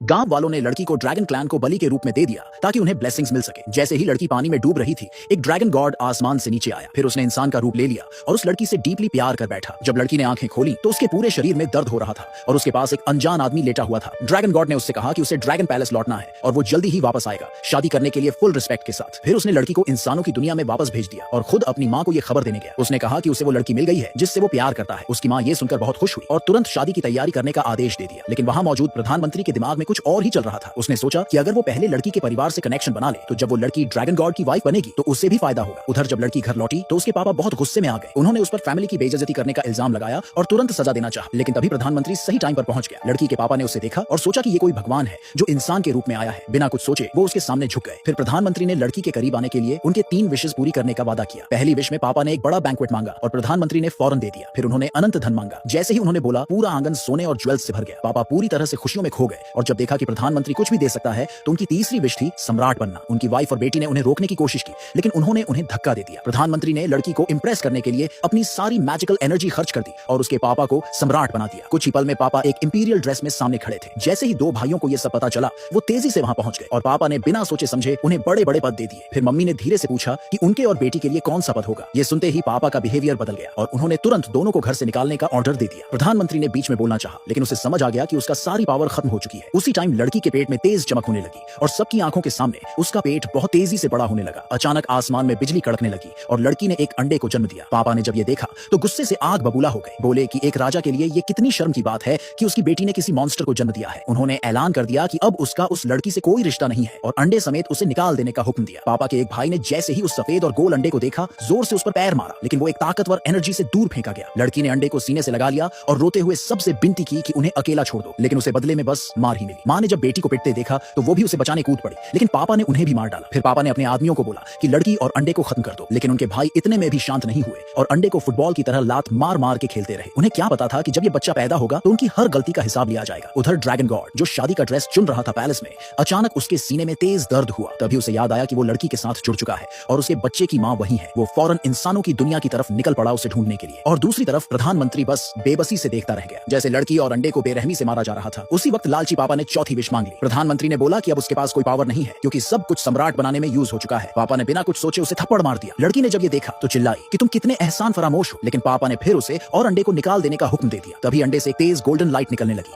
गांव वालों ने लड़की को ड्रैगन क्लैन को बलि के रूप में दे दिया ताकि उन्हें ब्लेसिंग्स मिल सके। जैसे ही लड़की पानी में डूब रही थी, एक ड्रैगन गॉड आसमान से नीचे आया, फिर उसने इंसान का रूप ले लिया और उस लड़की से डीपली प्यार कर बैठा। जब लड़की ने आंखें खोली तो उसके पूरे शरीर में दर्द हो रहा था और उसके पास एक अनजान आदमी लेटा हुआ था। ड्रैगन गॉड ने उससे कहा कि उसे ड्रैगन पैलेस लौटना है और वो जल्दी ही वापस आएगा, शादी करने के लिए फुल रिस्पेक्ट के साथ। फिर उसने लड़की को इंसानों की दुनिया में वापस भेज दिया और खुद अपनी माँ को यह खबर देने गया। उसने कहा कि उसे वो लड़की मिल गई है जिससे वो प्यार करता है। उसकी माँ ये सुनकर बहुत खुश हुई और तुरंत शादी की तैयारी करने का आदेश दे दिया। लेकिन वहां मौजूद प्रधानमंत्री के दिमाग में कुछ और ही चल रहा था। उसने सोचा कि अगर वो पहले लड़की के परिवार से कनेक्शन बना ले तो जब वो लड़की ड्रैगन गॉड की वाइफ बनेगी तो उससे भी फायदा होगा। उधर जब लड़की घर लौटी तो उसके पापा बहुत गुस्से में आ गए। उन्होंने उस पर फैमिली की बेइज्जती करने का इल्जाम लगाया और तुरंत सजा देना चाहा। लेकिन तभी प्रधानमंत्री सही टाइम पर पहुंच गया। लड़की के पापा ने उसे देखा और सोचा कि ये कोई भगवान है जो इंसान के रूप में आया है। बिना कुछ सोचे वो उसके सामने झुक गए। फिर प्रधानमंत्री ने लड़की के करीब आने के लिए उनके 3 विशेष पूरी करने का वादा किया। पहली विश में पापा ने एक बड़ा बैंक्वेट मांगा और प्रधानमंत्री ने फौरन दे दिया। फिर उन्होंने अनंत धन मांगा। जैसे ही उन्होंने बोला, पूरा आंगन सोने और ज्वेल्स से भर गया। पापा पूरी तरह से खुशियों में खो गए और जब देखा कि प्रधानमंत्री कुछ भी दे सकता है तो उनकी तीसरी विश थी सम्राट बनना। उनकी वाइफ और बेटी ने उन्हें रोकने की कोशिश की लेकिन उन्होंने उन्हें धक्का दे दिया। प्रधानमंत्री ने लड़की को इंप्रेस करने के लिए अपनी सारी मैजिकल एनर्जी खर्च कर दी और उसके पापा को सम्राट बना दिया। कुछ ही पल में पापा एक इंपीरियल ड्रेस में सामने खड़े थे। जैसे ही 2 भाइयों को यह सब पता चला, वो तेजी से वहां पहुंच गए और पापा ने बिना सोचे समझे उन्हें बड़े बड़े पद दे दिए। फिर मम्मी ने धीरे से पूछा कि उनके और बेटी के लिए कौन सा पद होगा। ये सुनते ही पापा का बिहेवियर बदल गया और उन्होंने तुरंत दोनों को घर से निकालने का ऑर्डर दे दिया। प्रधानमंत्री ने बीच में बोलना चाहा लेकिन उसे समझ आ गया कि उसका सारी पावर खत्म हो चुकी है। उसी टाइम लड़की के पेट में तेज चमक होने लगी और सबकी आंखों के सामने उसका पेट बहुत तेजी से बड़ा होने लगा। अचानक आसमान में बिजली कड़कने लगी और लड़की ने एक अंडे को जन्म दिया। पापा ने जब ये देखा तो गुस्से से आग बबूला हो गए। बोले कि एक राजा के लिए ये कितनी शर्म की बात है कि उसकी बेटी ने किसी मॉन्स्टर को जन्म दिया है। उन्होंने ऐलान कर दिया कि अब उसका उस लड़की से कोई रिश्ता नहीं है और अंडे समेत उसे निकाल देने का हुक्म दिया। पापा के एक भाई ने जैसे ही उस सफेद और गोल अंडे को देखा, जोर से उस पर पैर मारा लेकिन वो एक ताकतवर एनर्जी से दूर फेंका गया। लड़की ने अंडे को सीने से लगा लिया और रोते हुए सबसे विनती की कि उन्हें अकेला छोड़ दो, लेकिन उसे बदले में बस मार ही मिली। माँ ने जब बेटी को पिटते देखा तो वो भी उसे बचाने कूद पड़ी लेकिन पापा ने उन्हें भी मार डाला। फिर पापा ने अपने आदमियों को बोला कि लड़की और अंडे को खत्म कर दो, लेकिन उनके भाई इतने में भी शांत नहीं हुए और अंडे को फुटबॉल की तरह लात मार मार के खेलते रहे। उन्हें क्या पता था कि जब ये बच्चा पैदा होगा तो उनकी हर गलती का हिसाब लिया जाएगा। उधर ड्रैगन गॉड जो शादी का ड्रेस चुन रहा था पैलेस में, अचानक उसके सीने में तेज दर्द हुआ। तभी उसे याद आया कि वो लड़की के साथ जुड़ चुका है और उसके बच्चे की माँ वही है। वो फौरन इंसानों की दुनिया की तरफ निकल पड़ा उसे ढूंढने के लिए और दूसरी तरफ प्रधानमंत्री बस बेबसी से देखता रह गया। जैसे लड़की और अंडे को बेरहमी से मारा जा रहा था, उसी वक्त लालची पापा ने चौथी विश मांग ली। प्रधानमंत्री ने बोला कि अब उसके पास कोई पावर नहीं है क्योंकि सब कुछ सम्राट बनाने में यूज हो चुका है। पापा ने बिना कुछ सोचे उसे थप्पड़ मार दिया। लड़की ने जब ये देखा तो चिल्लाई कि तुम कितने एहसान फरामोश हो, लेकिन पापा ने फिर उसे और अंडे को निकाल देने का हुक्म दे दिया। तभी अंडे से एक तेज गोल्डन लाइट निकलने लगी।